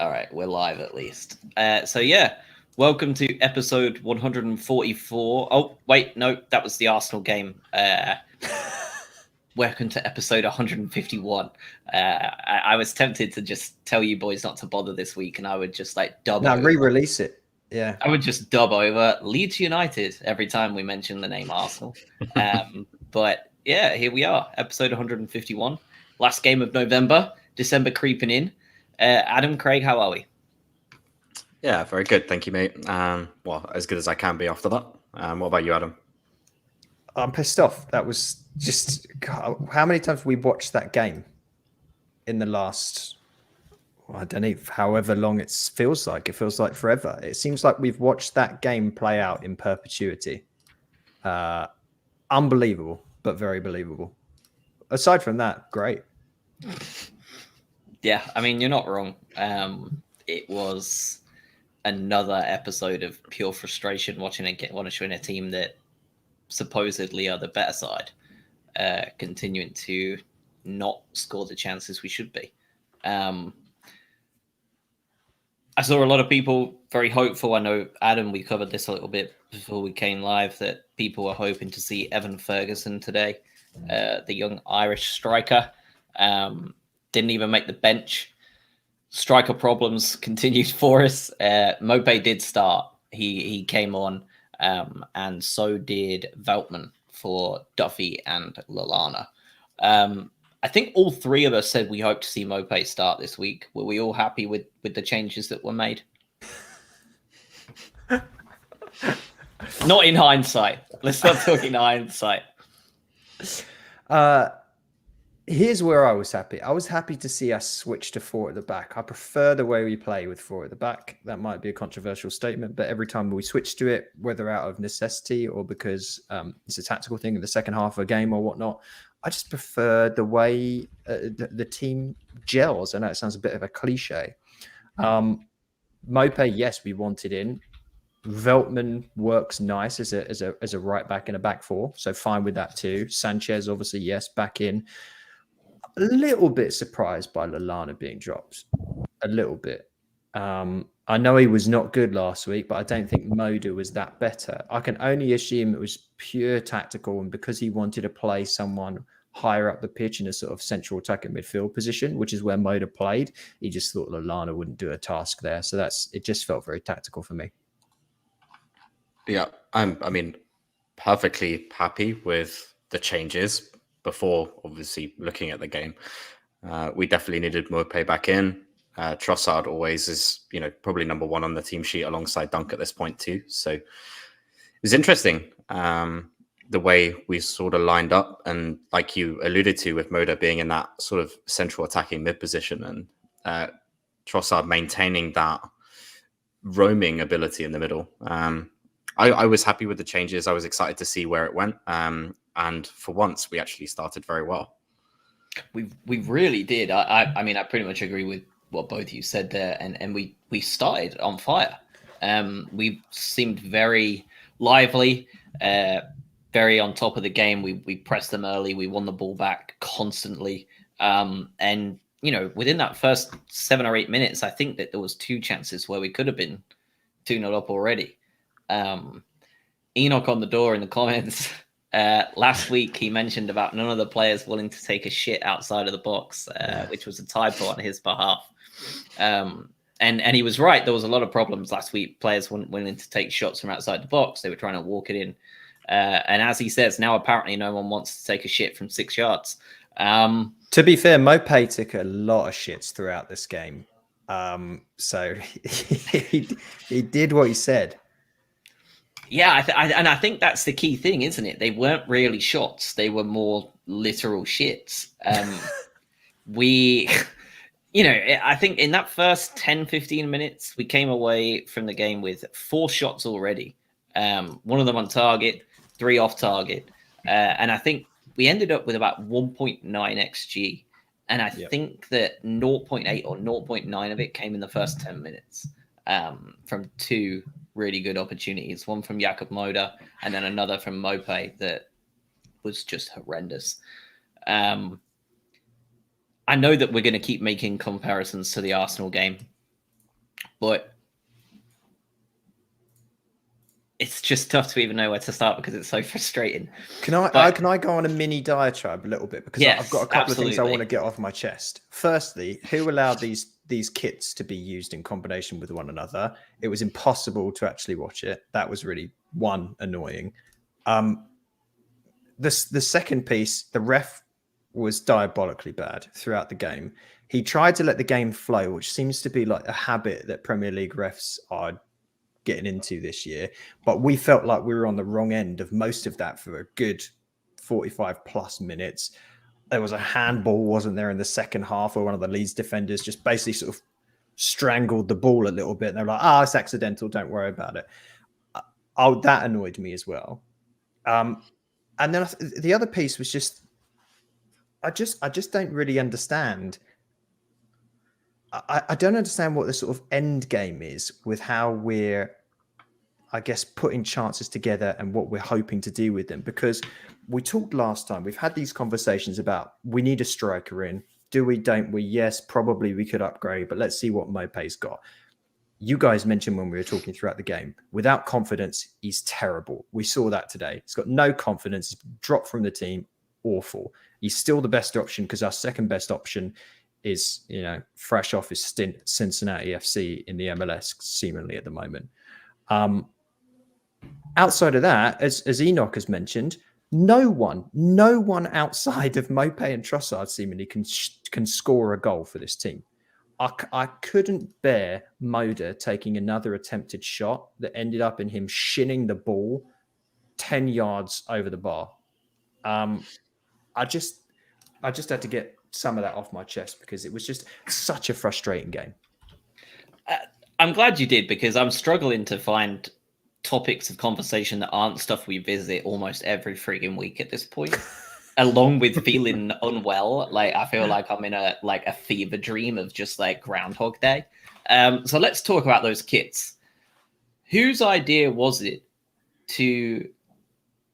All right, we're live at least. Welcome to episode 144. Oh, wait, no, that was the Arsenal game. Welcome to episode 151. I was tempted to just tell you boys not to bother this week, and I would just dub over. Re-release it. Yeah, I would just dub over Leeds United every time we mention the name Arsenal. But yeah, here we are, episode 151. Last game of November, December creeping in. Adam, Craig, how are we? Yeah, very good. Thank you, mate. Well, as good as I can be after that. What about you, Adam? I'm pissed off. That was just how many times we watched that game in the last, I don't know, however long it feels like. It feels like forever. It seems like we've watched that game play out in perpetuity. Unbelievable, but very believable. Aside from that, great. Yeah, I mean, you're not wrong. It was another episode of pure frustration watching a team that supposedly are the better side, continuing to not score the chances we should be. I saw a lot of people very hopeful. I know, Adam, we covered this a little bit before we came live, that people were hoping to see Evan Ferguson today, the young Irish striker. Didn't even make the bench. Striker problems continued for us. Mopé did start. He came on, and so did Veltman for Duffy and Lallana. I think all three of us said we hope to see Mopé start this week. Were we all happy with the changes that were made? Not in hindsight. Let's not talk in hindsight. Here's where I was happy. I was happy to see us switch to four at the back. I prefer the way we play with four at the back. That might be a controversial statement, but every time we switch to it, whether out of necessity or because it's a tactical thing in the second half of a game or whatnot, I just prefer the way the team gels. I know it sounds a bit of a cliche. Mopé, yes, we wanted in. Veltman works nice as a right back in a back four, so fine with that too. Sanchez, obviously, yes, back in. A little bit surprised by Lallana being dropped. A little bit. I know he was not good last week, but I don't think Moda was that better. I can only assume it was pure tactical, and because he wanted to play someone higher up the pitch in a sort of central attacking midfield position, which is where Moda played, he just thought Lallana wouldn't do a task there. So it just felt very tactical for me. Yeah, I mean, perfectly happy with the changes before obviously looking at the game. We definitely needed Mopé back in. Trossard always is, probably number one on the team sheet alongside Dunk at this point too. So it was interesting the way we sort of lined up, and like you alluded to with Moda being in that sort of central attacking mid position, and Trossard maintaining that roaming ability in the middle. I was happy with the changes. I was excited to see where it went. And for once, we actually started very well. We really did. I mean, I pretty much agree with what both of you said there. And we started on fire. We seemed very lively, very on top of the game. We pressed them early. We won the ball back constantly. And, within that first 7 or 8 minutes, I think that there was 2 chances where we could have been 2-0 up already. Enoch on the door in the comments last week, he mentioned about none of the players willing to take a shit outside of the box, which was a typo on his behalf. And he was right. There was a lot of problems last week. Players weren't willing to take shots from outside the box. They were trying to walk it in. And as he says, now apparently no one wants to take a shit from 6 yards. To be fair, Mopé took a lot of shits throughout this game. So he did what he said. Yeah, I think that's the key thing, isn't it? They weren't really shots; they were more literal shits. I think in that first 10, 15 minutes, we came away from the game with 4 shots already. One of them on target, 3 off target, and I think we ended up with about 1.9 xG. And I think that 0.8 or 0.9 of it came in the first 10 minutes from 2 really good opportunities. One from Jakub Moda and then another from Mopé that was just horrendous. I know that we're going to keep making comparisons to the Arsenal game. but it's just tough to even know where to start because it's so frustrating. Can I go on a mini diatribe a little bit, because Yes, I've got a couple of things I absolutely. want to get off my chest. Firstly, who allowed these kits to be used in combination with one another? It was impossible to actually watch it. That was really annoying. The second piece, the ref was diabolically bad throughout the game. He tried to let the game flow, which seems to be like a habit that Premier League refs are getting into this year, but we felt like we were on the wrong end of most of that for a good 45 plus minutes. There was a handball, wasn't there, in the second half, where one of the Leeds defenders just basically sort of strangled the ball a little bit, and they're like, it's accidental, don't worry about it. That annoyed me as well. And then the other piece was just I just don't really understand. I don't understand what the sort of end game is with how we're, I guess, putting chances together and what we're hoping to do with them. Because we talked last time, we've had these conversations about, we need a striker in. Do we, don't we? Yes, probably we could upgrade, but let's see what Mopé's got. You guys mentioned when we were talking throughout the game, without confidence, he's terrible. We saw that today. He's got no confidence. He's dropped from the team. Awful. He's still the best option because our second best option is, fresh off his stint at Cincinnati FC in the MLS, seemingly at the moment. Outside of that, as Enoch has mentioned, no one outside of Mopé and Trossard seemingly can score a goal for this team. I couldn't bear Moda taking another attempted shot that ended up in him shinning the ball 10 yards over the bar. I just had to get some of that off my chest because it was just such a frustrating game. I'm glad you did, because I'm struggling to find topics of conversation that aren't stuff we visit almost every freaking week at this point. Along with feeling unwell, like I feel like I'm in a fever dream of just like Groundhog Day. So let's talk about those kits. Whose idea was it to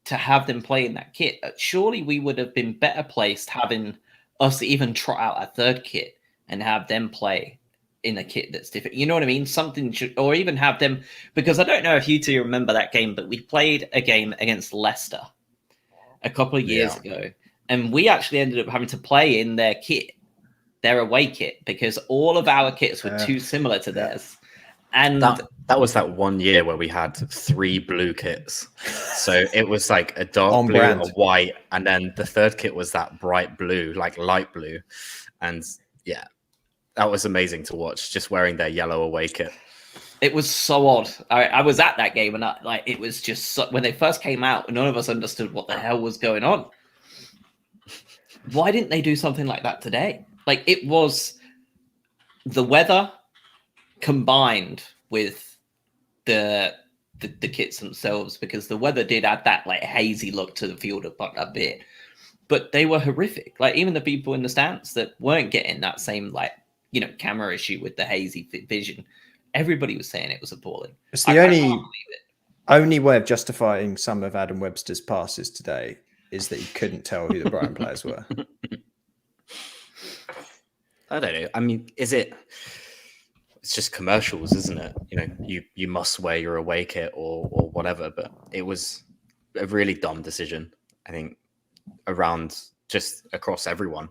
have them play in that kit? Surely we would have been better placed having us even trot out a third kit and have them play in a kit that's different. You know what I mean? Something should, or even have them, because I don't know if you two remember that game, but we played a game against Leicester a couple of years ago, and we actually ended up having to play in their kit, their away kit, because all of our kits were too similar to theirs. And that was that one year where we had 3 blue kits. So it was like a dark blue, brand, a white, and then the third kit was that bright blue, like light blue. And yeah, that was amazing to watch, just wearing their yellow away kit. It was so odd. I was at that game, and it was just when they first came out, none of us understood what the hell was going on. Why didn't they do something like that today? Like, it was the weather combined with the kits themselves, because the weather did add that like hazy look to the field a bit, but they were horrific. Like, even the people in the stands that weren't getting that same camera issue with the hazy vision, everybody was saying it was appalling. It's the only way of justifying some of Adam Webster's passes today is that he couldn't tell who the Brighton players were. I don't know. I mean, it's just commercials, isn't it? You must wear your away kit or whatever, but it was a really dumb decision, I think, just across everyone.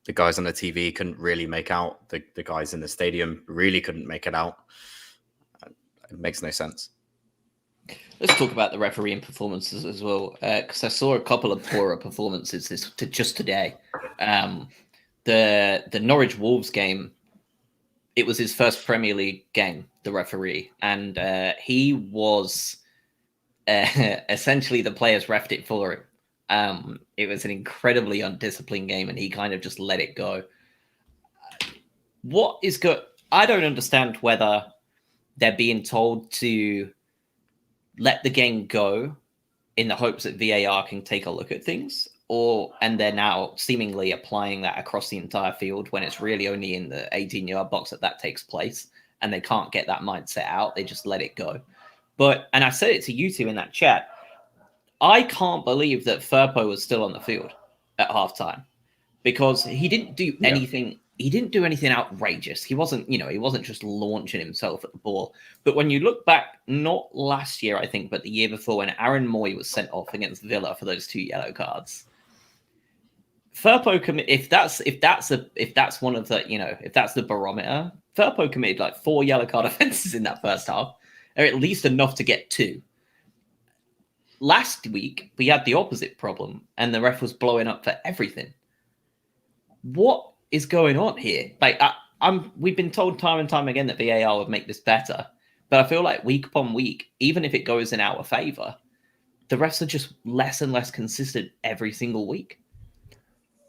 The guys on the TV couldn't really make out. The guys in the stadium really couldn't make it out. It makes no sense. Let's talk about the refereeing performances as well, because I saw a couple of poorer performances just today. The Norwich Wolves game, it was his first Premier League game, the referee, and he was essentially the players refed it for him. It was an incredibly undisciplined game, and he kind of just let it go. What is good? I don't understand whether they're being told to let the game go in the hopes that VAR can take a look at things, and they're now seemingly applying that across the entire field when it's really only in the 18-yard box that takes place, and they can't get that mindset out. They just let it go. And I said it to you two in that chat, I can't believe that Firpo was still on the field at halftime, because he didn't do anything he didn't do anything outrageous. He wasn't just launching himself at the ball. But when you look back, not last year, I think, but the year before, when Aaron Moy was sent off against Villa for those 2 yellow cards, Firpo if that's one of the, if that's the barometer, Firpo committed like 4 yellow card offenses in that first half, or at least enough to get 2. Last week, we had the opposite problem, and the ref was blowing up for everything. What is going on here? Like, we've been told time and time again that VAR would make this better, but I feel like week upon week, even if it goes in our favor, the refs are just less and less consistent every single week.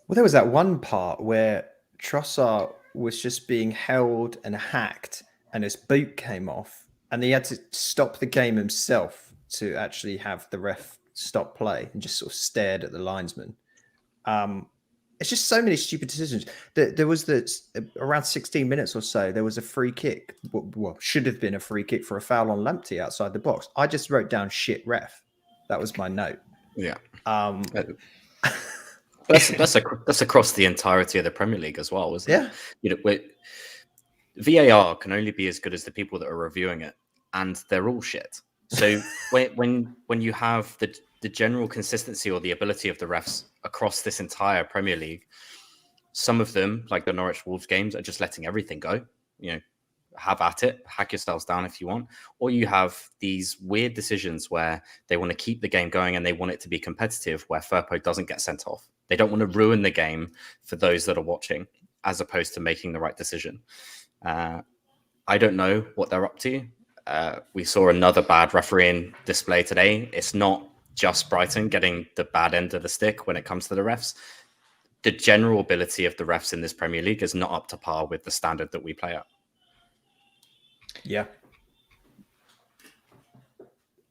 Well, there was that one part where Trossard was just being held and hacked, and his boot came off, and he had to stop the game himself to actually have the ref stop play, and just sort of stared at the linesman. It's just so many stupid decisions. There was around 16 minutes or so, there was a free kick. Well, should have been a free kick for a foul on Lamptey outside the box. I just wrote down shit ref. That was my note. Yeah. That's across the entirety of the Premier League as well, isn't it? VAR can only be as good as the people that are reviewing it, and they're all shit. So when you have the general consistency or the ability of the refs across this entire Premier League, some of them, like the Norwich Wolves games, are just letting everything go. Have at it, hack yourselves down if you want. Or you have these weird decisions where they want to keep the game going and they want it to be competitive, where Firpo doesn't get sent off. They don't want to ruin the game for those that are watching, as opposed to making the right decision. I don't know what they're up to. We saw another bad refereeing display today. It's not just Brighton getting the bad end of the stick when it comes to the refs. The general ability of the refs in this Premier League is not up to par with the standard that we play at. Yeah.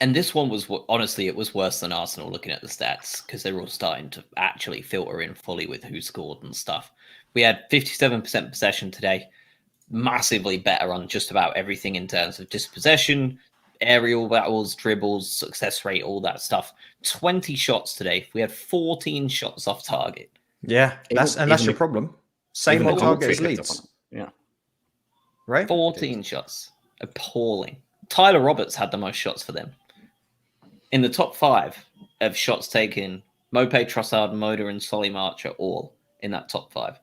And this one was, honestly, it was worse than Arsenal looking at the stats, because they were all starting to actually filter in fully with who scored and stuff. We had 57% possession today, massively better on just about everything in terms of dispossession, aerial battles, dribbles, success rate, all that stuff. 20 shots today. We had 14 shots off target. Yeah, that's your problem. Same on target as Leeds. Yeah. Right? 14 shots. Appalling. Tyler Roberts had the most shots for them. In the top 5 of shots taken, Mopé, Trossard, Moda, and Solly March are all in that top 5.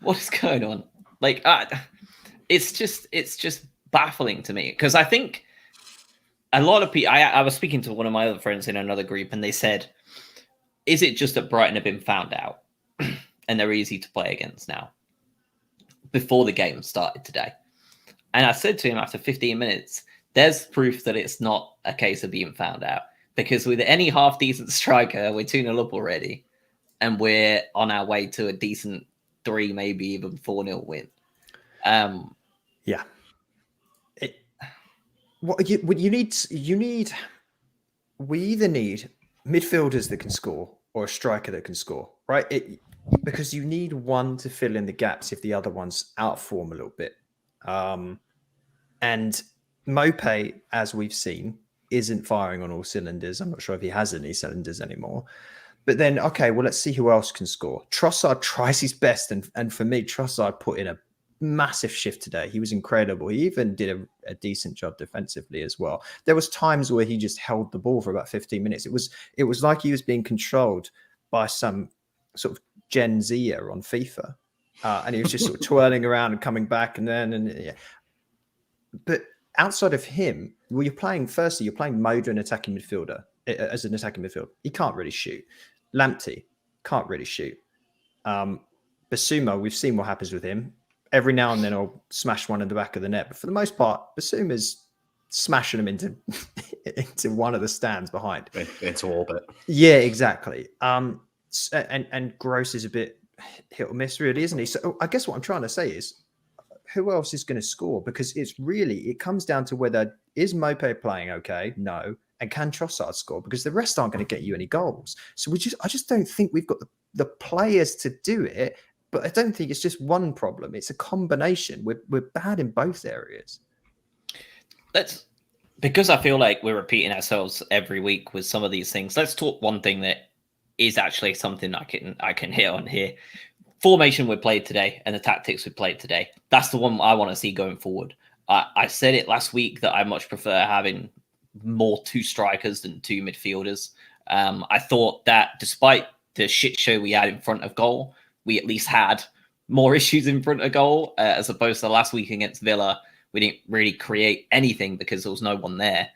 What is going on? Like, it's just baffling to me, because I think a lot of people. I was speaking to one of my other friends in another group, and they said, "Is it just that Brighton have been found out and they're easy to play against now?" Before the game started today, and I said to him after 15 minutes, "There's proof that it's not a case of being found out, because with any half decent striker, we're 2-0 up already, and we're on our way to a decent 3, maybe even 4-0 win." Yeah. What you need, we either need midfielders that can score or a striker that can score, right? Because you need one to fill in the gaps if the other one's out of form a little bit. And Mopé, as we've seen, isn't firing on all cylinders. I'm not sure if he has any cylinders anymore. But then, okay, well, let's see who else can score. Trossard tries his best. And for me, Trossard put in a massive shift today. He was incredible. He even did a decent job defensively as well. There was times where he just held the ball for about 15 minutes. It was like he was being controlled by some sort of Gen Zer on FIFA. And he was just sort of twirling around and coming back yeah. But outside of him, well, you're playing Moda, an attacking midfielder, as an attacking midfielder. He can't really shoot. Lamptey can't really shoot. Basuma, we've seen what happens with him. Every now and then I'll smash one in the back of the net. But for the most part, Basuma's smashing them into one of the stands behind. Into orbit. Yeah, exactly. And Gross is a bit hit or miss, really, isn't he? So I guess what I'm trying to say is, who else is going to score? Because it comes down to whether, is Mopé playing okay? No. And can Trossard score? Because the rest aren't going to get you any goals. So I just don't think we've got the players to do it. But I don't think it's just one problem. It's a combination. We're bad in both areas. Because I feel like we're repeating ourselves every week with some of these things. Let's talk one thing that is actually something I can hit on here. formation we played today and the tactics we played today, that's the one I want to see going forward. I said it last week that I much prefer having more 2 strikers than 2 midfielders. I thought that despite the shit show we had in front of goal, we at least had more issues in front of goal, as opposed to last week against Villa. We didn't really create anything because there was no one there.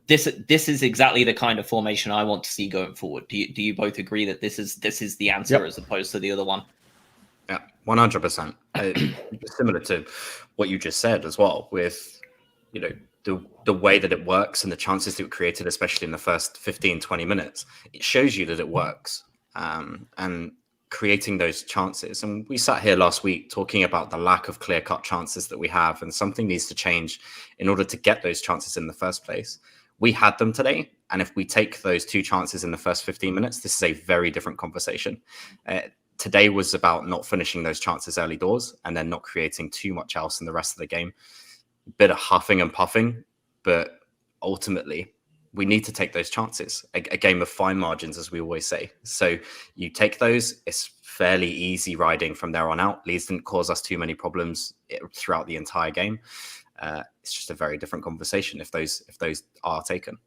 This is exactly the kind of formation I want to see going forward. Do you both agree that this is the answer as opposed to the other one? Yeah, 100%. Similar to what you just said as well, with the way that it works and the chances that it created, especially in the first 15, 20 minutes, it shows you that it works. And creating those chances. And we sat here last week talking about the lack of clear-cut chances that we have, and something needs to change in order to get those chances in the first place. We had them today, and if we take those 2 chances in the first 15 minutes, this is a very different conversation. Today was about not finishing those chances early doors and then not creating too much else in the rest of the game. A bit of huffing and puffing, but ultimately we need to take those chances. A game of fine margins, as we always say. So you take those, it's fairly easy riding from there on out. Leeds didn't cause us too many problems throughout the entire game. It's just a very different conversation if those are taken.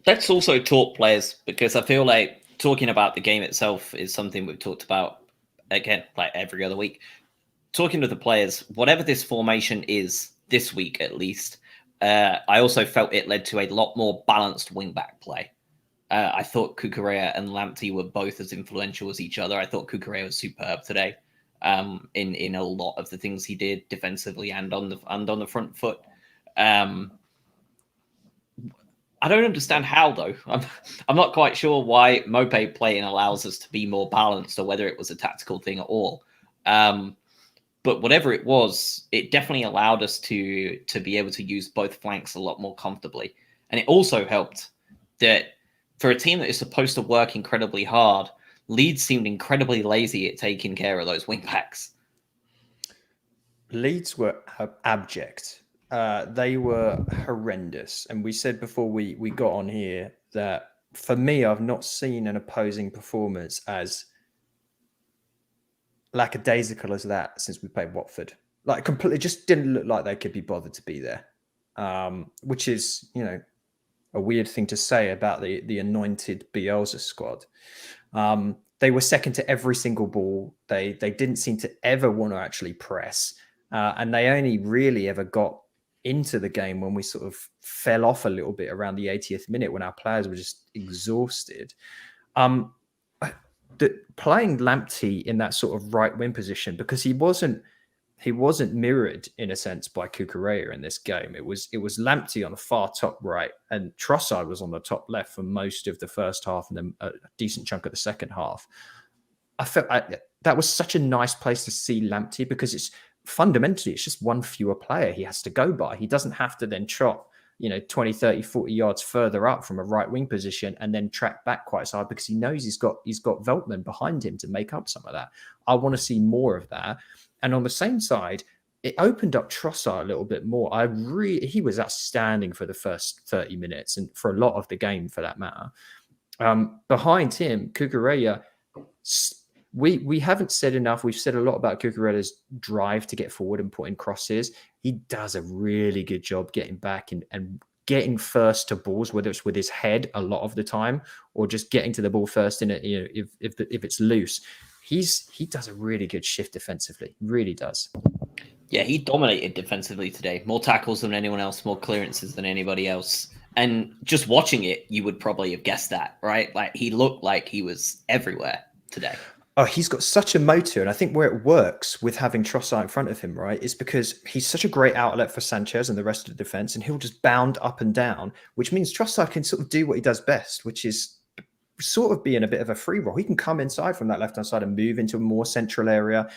Let's also talk players, because I feel like talking about the game itself is something we've talked about, again, like every other week. Talking to the players, whatever this formation is, this week at least, I also felt it led to a lot more balanced wing-back play. I thought Cucurella and Lamptey were both as influential as each other. I thought Cucurella was superb today in a lot of the things he did defensively and on the front foot. I don't understand how, though. I'm not quite sure why Mope playing allows us to be more balanced, or whether it was a tactical thing at all. But whatever it was, it definitely allowed us to be able to use both flanks a lot more comfortably. And it also helped that for a team that is supposed to work incredibly hard, Leeds seemed incredibly lazy at taking care of those wing backs. Leeds were abject. They were horrendous. And we said before we got on here that, for me, I've not seen an opposing performance as lackadaisical as that since we played Watford. Like, completely just didn't look like they could be bothered to be there, which is, a weird thing to say about the anointed Bielsa squad. They were second to every single ball. They didn't seem to ever want to actually press, and they only really ever got into the game when we sort of fell off a little bit around the 80th minute, when our players were just exhausted. Playing Lamptey in that sort of right wing position, because he wasn't mirrored in a sense by Cucurella in this game. It was Lamptey on the far top right, and Trossard was on the top left for most of the first half, and then a decent chunk of the second half. I felt that was such a nice place to see Lamptey, because it's fundamentally just one fewer player he has to go by. He doesn't have to then trot 20, 30, 40 yards further up from a right wing position and then track back quite so hard, because he knows he's got Veltman behind him to make up some of that. I want to see more of that. And on the same side, it opened up Trossard a little bit more. He was outstanding for the first 30 minutes and for a lot of the game, for that matter. Behind him, Cucurella, we haven't said enough. We've said a lot about Cucurella's drive to get forward and put in crosses. He does a really good job getting back and getting first to balls, whether it's with his head a lot of the time or just getting to the ball first in it. If it's loose, he does a really good shift defensively. Really does. Yeah, he dominated defensively today. More tackles than anyone else, more clearances than anybody else. And just watching it, you would probably have guessed that, right? Like, he looked like he was everywhere today. Oh, he's got such a motor. And I think where it works with having Trossard in front of him, right, is because he's such a great outlet for Sanchez and the rest of the defense, and he'll just bound up and down, which means Trossard can sort of do what he does best, which is sort of be in a bit of a free roll. He can come inside from that left-hand side and move into a more central area,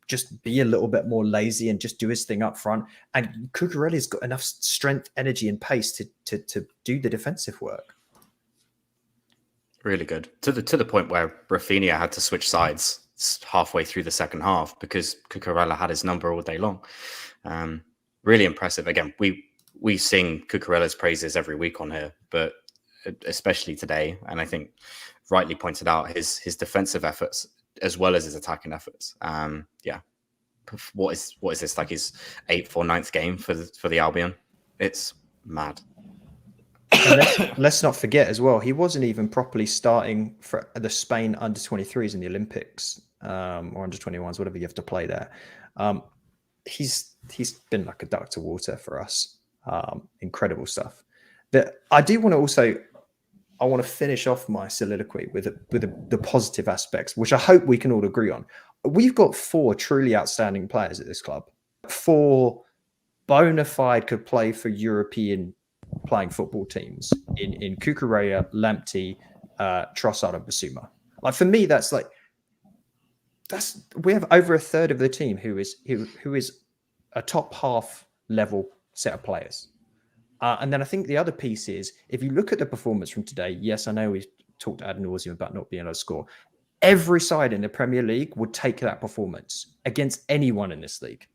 just be a little bit more lazy and just do his thing up front. And Cucurella's got enough strength, energy, and pace to do the defensive work. Really good. To the point where Rafinha had to switch sides halfway through the second half because Cucurella had his number all day long. Really impressive. Again, we sing Cucurella's praises every week on here, but especially today. And I think rightly pointed out his defensive efforts as well as his attacking efforts. Yeah. What is this, like his 8th or 9th game for the Albion? It's mad. And let's not forget as well, he wasn't even properly starting for the Spain under-23s in the Olympics, or under-21s, whatever you have to play there. He's been like a duck to water for us. Incredible stuff. But I do want to also, I want to finish off my soliloquy with the positive aspects, which I hope we can all agree on. We've got 4 truly outstanding players at this club. 4 bona fide could play for European playing football teams in Cucurella, Lamptey, Trossard, and Basuma. Like, for me, we have over a third of the team who is a top half level set of players. And then I think the other piece is, if you look at the performance from today, yes, I know we've talked ad nauseum about not being able to score. Every side in the Premier League would take that performance against anyone in this league.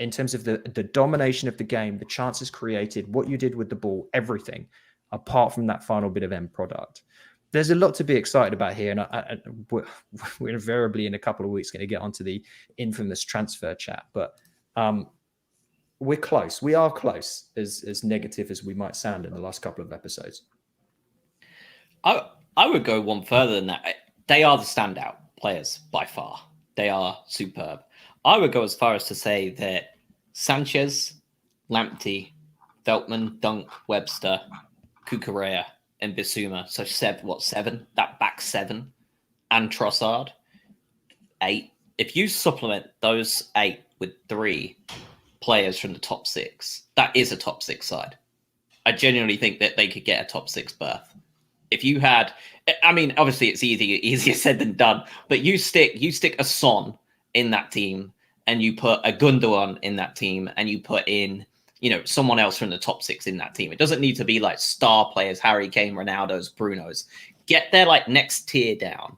In terms of the domination of the game, the chances created, what you did with the ball, everything, apart from that final bit of end product. There's a lot to be excited about here. And we're invariably in a couple of weeks going to get onto the infamous transfer chat. But we're close. We are close, as negative as we might sound in the last couple of episodes. I would go one further than that. They are the standout players by far. They are superb. I would go as far as to say that Sanchez, Lamptey, Veltman, Dunk, Webster, Cucurella, and Bissouma. So 7? That back 7, and Trossard, 8. If you supplement those 8 with 3 players from the top 6, that is a top 6 side. I genuinely think that they could get a top 6 berth. If you had, I mean, obviously it's easier said than done, but you stick a Son in that team, and you put a Gundogan in that team, and you put in, someone else from the top 6 in that team. It doesn't need to be like star players, Harry Kane, Ronaldo's, Bruno's. Get their like next tier down,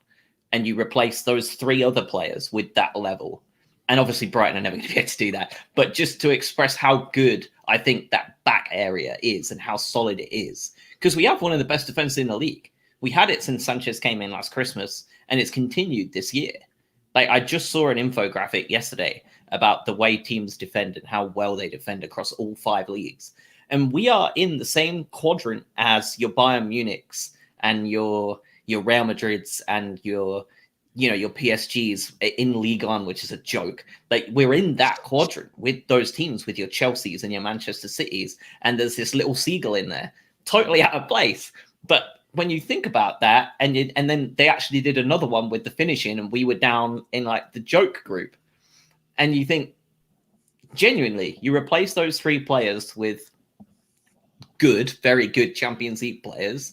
and you replace those 3 other players with that level. And obviously Brighton are never going to be able to do that. But just to express how good I think that back area is and how solid it is. Because we have one of the best defenses in the league. We had it since Sanchez came in last Christmas, and it's continued this year. Like, I just saw an infographic yesterday about the way teams defend and how well they defend across all 5 leagues. And we are in the same quadrant as your Bayern Munich's and your Real Madrid's and your PSG's in Ligue 1, which is a joke. Like, we're in that quadrant with those teams, with your Chelsea's and your Manchester City's, and there's this little seagull in there, totally out of place. But when you think about that, and then they actually did another one with the finishing, and we were down in like the joke group, and you think, genuinely, you replace those 3 players with good, very good Champions League players,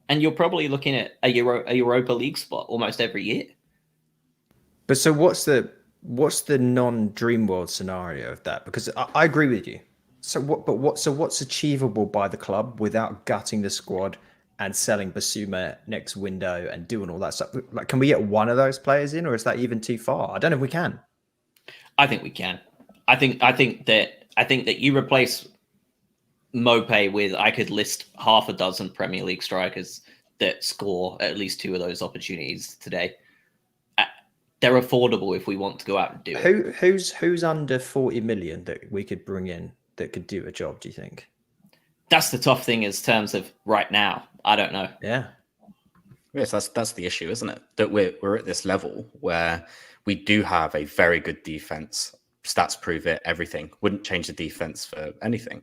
and you're probably looking at a Europa League spot almost every year. But so what's the non-dream world scenario of that? Because I agree with you. So what's achievable by the club without gutting the squad and selling Basuma next window and doing all that stuff? Like, can we get one of those players in, or is that even too far? I don't know if we can. I think we can. I think that you replace Mopé with, I could list half a dozen Premier League strikers that score at least 2 of those opportunities today. They're affordable if we want to go out and do it. Who's under 40 million that we could bring in that could do a job, do you think? That's the tough thing in terms of right now. I don't know. Yeah. Yes, that's the issue, isn't it? That we're at this level where we do have a very good defense. Stats prove it, everything. Wouldn't change the defense for anything.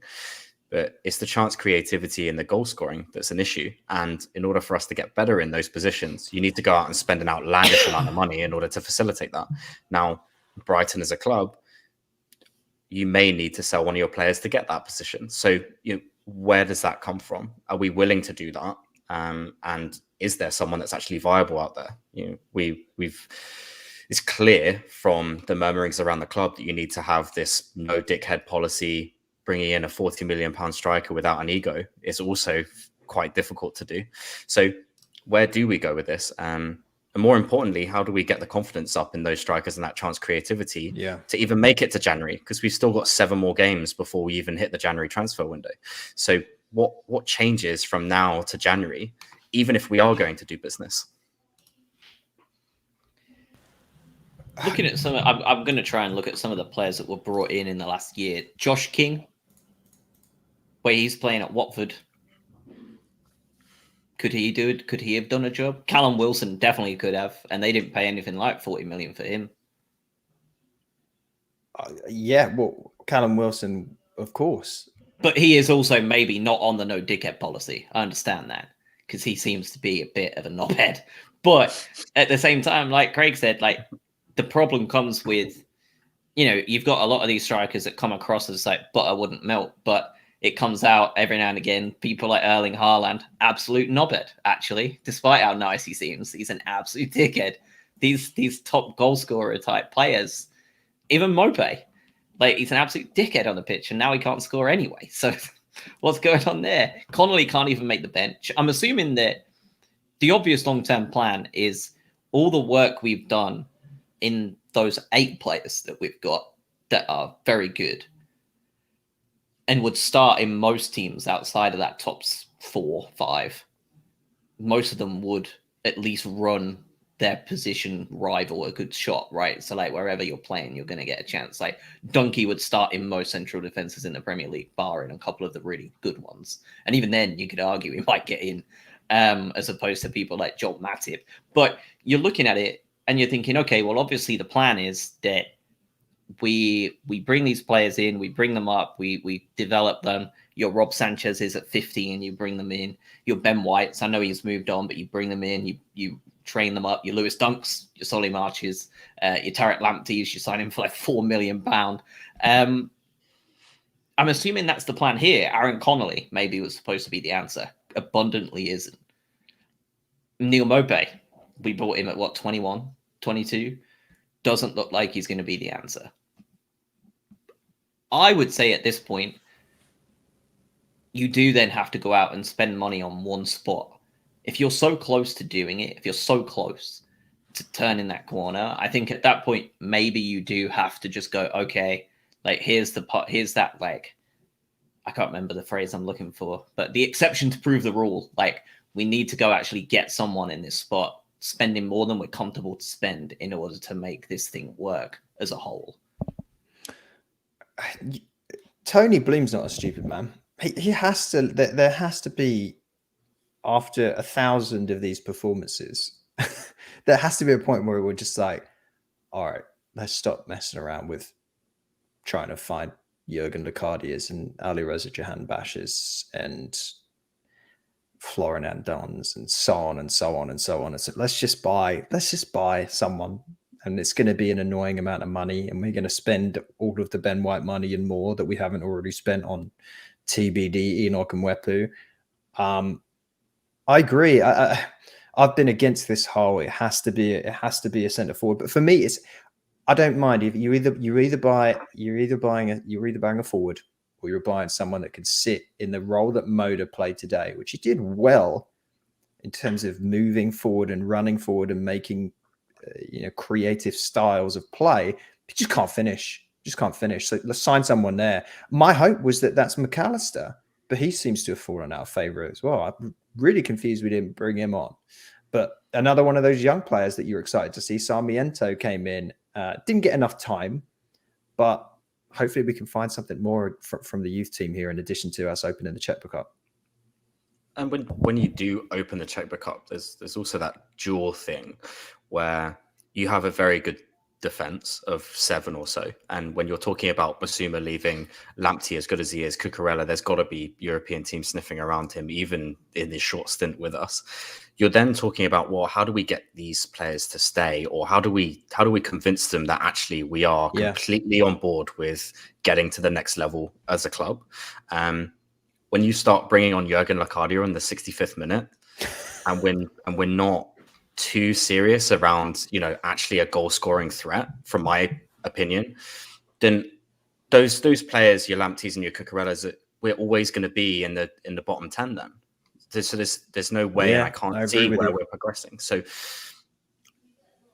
But it's the chance creativity and the goal scoring that's an issue. And in order for us to get better in those positions, you need to go out and spend an outlandish amount of money in order to facilitate that. Now, Brighton as a club, you may need to sell one of your players to get that position. So, where does that come from? Are we willing to do that? And is there someone that's actually viable out there? It's clear from the murmurings around the club that you need to have this no dickhead policy. Bringing in a £40 million striker without an ego is also quite difficult to do. So where do we go with this? And more importantly, how do we get the confidence up in those strikers and that chance creativity to even make it to January? Because we've still got 7 more games before we even hit the January transfer window. So what changes from now to January, even if we are going to do business? Looking at I'm going to try and look at some of the players that were brought in the last year. Josh King, where he's playing at Watford. Could he do it? Could he have done a job? Callum Wilson definitely could have, and they didn't pay anything like 40 million for him. Yeah, well, Callum Wilson, of course. But he is also maybe not on the no dickhead policy. I understand that, because he seems to be a bit of a knobhead. But at the same time, like Craig said, like the problem comes with, you've got a lot of these strikers that come across as like butter wouldn't melt, but it comes out every now and again. People like Erling Haaland, absolute knobhead, actually, despite how nice he seems. He's an absolute dickhead. These top goal scorer type players, even Mopé, like he's an absolute dickhead on the pitch, and now he can't score anyway. So what's going on there? Connolly can't even make the bench. I'm assuming that the obvious long-term plan is all the work we've done in those 8 players that we've got that are very good and would start in most teams outside of that top 4, 5. Most of them would at least run their position rival a good shot, right? So like wherever you're playing, you're going to get a chance. Like Donkey would start in most central defenses in the Premier League, barring a couple of the really good ones. And even then you could argue he might get in, as opposed to people like Joel Matip. But you're looking at it and you're thinking, okay, well, obviously the plan is that we bring these players in, we bring them up, we develop them. Your Rob Sanchez is at 50 and you bring them in. Your Ben Whites, I know he's moved on, but you bring them in, you train them up. Your Lewis Dunks, your Solly Marches, your Tarek Lampteys, you sign him for like £4 million. I'm assuming that's the plan here. Aaron Connolly maybe was supposed to be the answer. Abundantly isn't. Neil Mopé, we bought him at what, 21, 22? Doesn't look like he's going to be the answer. I would say at this point, you do then have to go out and spend money on one spot. If you're so close to doing it, if you're so close to turning that corner, I think at that point, maybe you do have to just go, okay, like here's that leg. I can't remember the phrase I'm looking for, but the exception to prove the rule. Like we need to go actually get someone in this spot, spending more than we're comfortable to spend in order to make this thing work as a whole. Tony Bloom's not a stupid man. He has to, there has to be, after 1,000 of these performances, there has to be a point where we're just like, all right, let's stop messing around with trying to find Jurgen Locardias and Ali Reza Jahan Bashes and Florin Andons and so on and so on and so on. And so let's just buy someone, and it's going to be an annoying amount of money, and we're going to spend all of the Ben White money and more that we haven't already spent on TBD, Enoch and Wepu. I agree. I've been against this whole it has to be a centre forward, but for me, I don't mind if you're either buying a forward, or you're buying someone that could sit in the role that Moda played today, which he did well in terms of moving forward and running forward and making creative styles of play. He just can't finish. So let's sign someone there. My hope was that's McAllister, but he seems to have fallen out of favour as well. I'm really confused we didn't bring him on. But another one of those young players that you're excited to see, Sarmiento, came in, didn't get enough time, but hopefully we can find something more from the youth team here in addition to us opening the checkbook up. And when you do open the checkbook up, there's also that dual thing where you have a very good defense of 7 or so. And when you're talking about Basuma leaving, Lamptey as good as he is, Cucurella, there's got to be European teams sniffing around him, even in this short stint with us. You're then talking about, well, how do we get these players to stay, or how do we convince them that actually we are completely on board with getting to the next level as a club? When you start bringing on Jurgen Locardia in the 65th minute, and we're not too serious around, actually a goal scoring threat, from my opinion, then those players, your Lampteys and your Cucurellas, we're always going to be in the bottom 10 then. So there's no way, and I can't see where we're progressing. So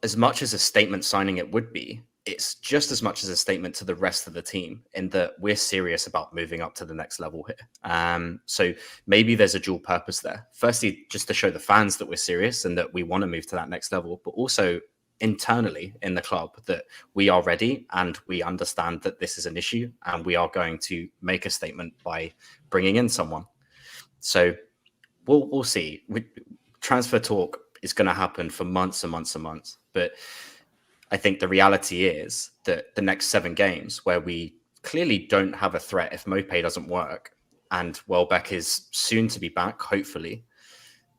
as much as a statement signing it would be, it's just as much as a statement to the rest of the team in that we're serious about moving up to the next level here. So maybe there's a dual purpose there. Firstly, just to show the fans that we're serious and that we want to move to that next level, but also internally in the club that we are ready and we understand that this is an issue and we are going to make a statement by bringing in someone. So we'll see. Transfer talk is going to happen for months and months and months, but I think the reality is that the next 7 games where we clearly don't have a threat if Mopé doesn't work and Welbeck is soon to be back, hopefully,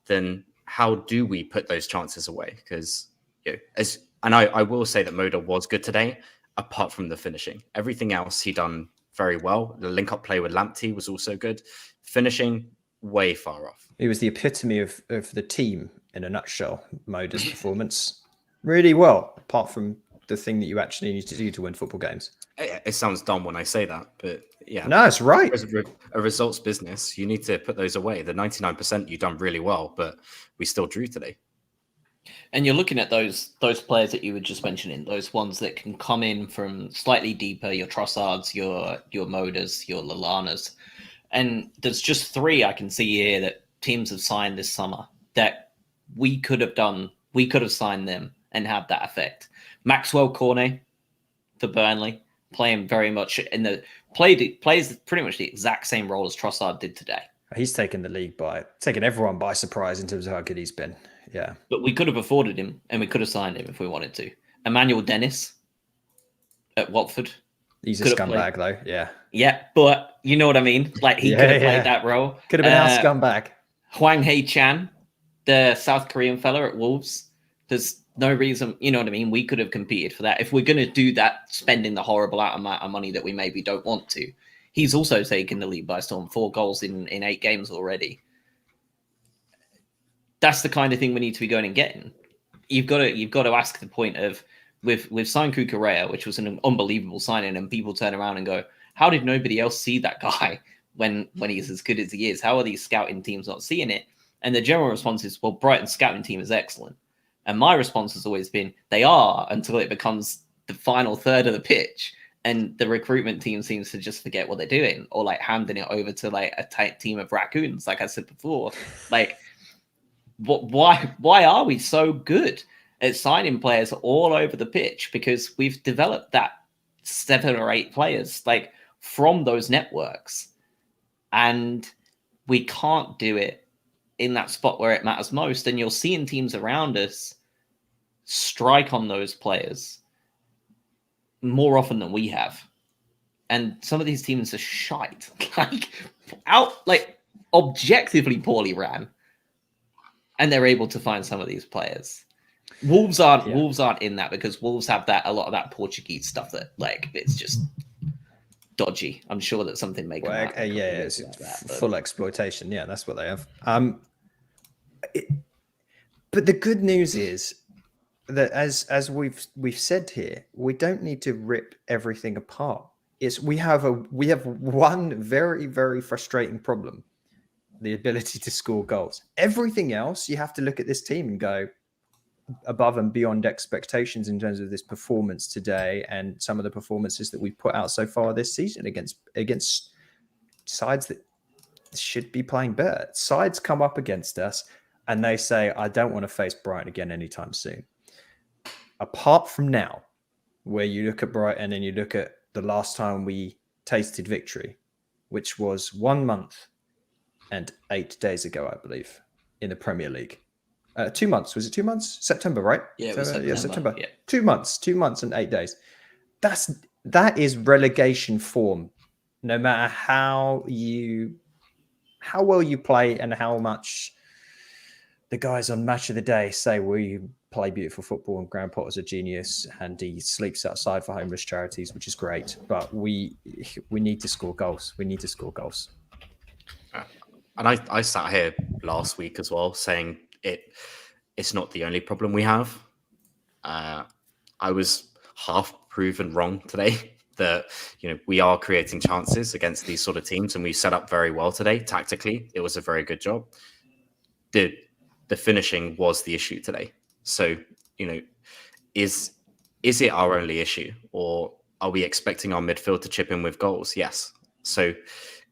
then how do we put those chances away? Because, I will say that Moda was good today, apart from the finishing. Everything else he done very well. The link-up play with Lamptey was also good. Finishing, way far off. He was the epitome of the team in a nutshell, Moda's performance. Really well, apart from the thing that you actually need to do to win football games. It sounds dumb when I say that, but yeah. No, it's right. As a results business, you need to put those away. The 99% you've done really well, but we still drew today. And you're looking at those players that you were just mentioning, those ones that can come in from slightly deeper, your Trossards, your Modas, your Lallanas. And there's just 3 I can see here that teams have signed this summer that we could have signed them and had that effect. Maxwell Cornet for Burnley, playing very much plays pretty much the exact same role as Trossard did today. He's taken the league taken everyone by surprise in terms of how good he's been. Yeah. But we could have afforded him and we could have signed him if we wanted to. Emmanuel Dennis at Watford. He's a scumbag though. Yeah. Yeah, but you know what I mean? Like he could have played that role. Could have been our scumbag. Hwang Hae-chan, the South Korean fella at Wolves. There's no reason, you know what I mean? We could have competed for that. If we're going to do that, spending the horrible amount of money that we maybe don't want to. He's also taken the lead by storm, 4 goals in 8 games already. That's the kind of thing we need to be going and getting. You've got to ask the point of we've signed Cucurella, which was an unbelievable signing, and people turn around and go, how did nobody else see that guy when he's as good as he is? How are these scouting teams not seeing it? And the general response is, well, Brighton's scouting team is excellent. And my response has always been, they are, until it becomes the final third of the pitch. And the recruitment team seems to just forget what they're doing, or like handing it over to like a tight team of raccoons, like I said before. Like, why are we so good at signing players all over the pitch? Because we've developed that 7 or 8 players like from those networks, and we can't do it in that spot where it matters most. And you're seeing teams around us strike on those players more often than we have. And some of these teams are shite, like objectively poorly ran. And they're able to find some of these players. Wolves aren't in that, because Wolves have a lot of that Portuguese stuff that like it's just dodgy. I'm sure that something may come out. It's full exploitation. Yeah, that's what they have. But the good news is that as we've said here, we don't need to rip everything apart. We have one very, very frustrating problem: the ability to score goals. Everything else, you have to look at this team and go above and beyond expectations in terms of this performance today and some of the performances that we've put out so far this season against sides that should be playing better. Sides come up against us and they say, I don't want to face Brighton again anytime soon. Apart from now, where you look at Brighton and you look at the last time we tasted victory, which was 1 month and 8 days ago, I believe, in the Premier League. 2 months. Was it 2 months? September, right? Yeah, it was September. September. Yeah. 2 months. 2 months and 8 days. That is relegation form. No matter how well you play and how much the guys on Match of the Day say, well, you play beautiful football and Graham Potter's a genius and he sleeps outside for homeless charities, which is great. But we need to score goals. We need to score goals. And I sat here last week as well saying it's not the only problem we have. I was half proven wrong today that we are creating chances against these sort of teams, and we set up very well today. Tactically, it was a very good job. The finishing was the issue today. So, is is it our only issue, or are we expecting our midfield to chip in with goals? Yes. So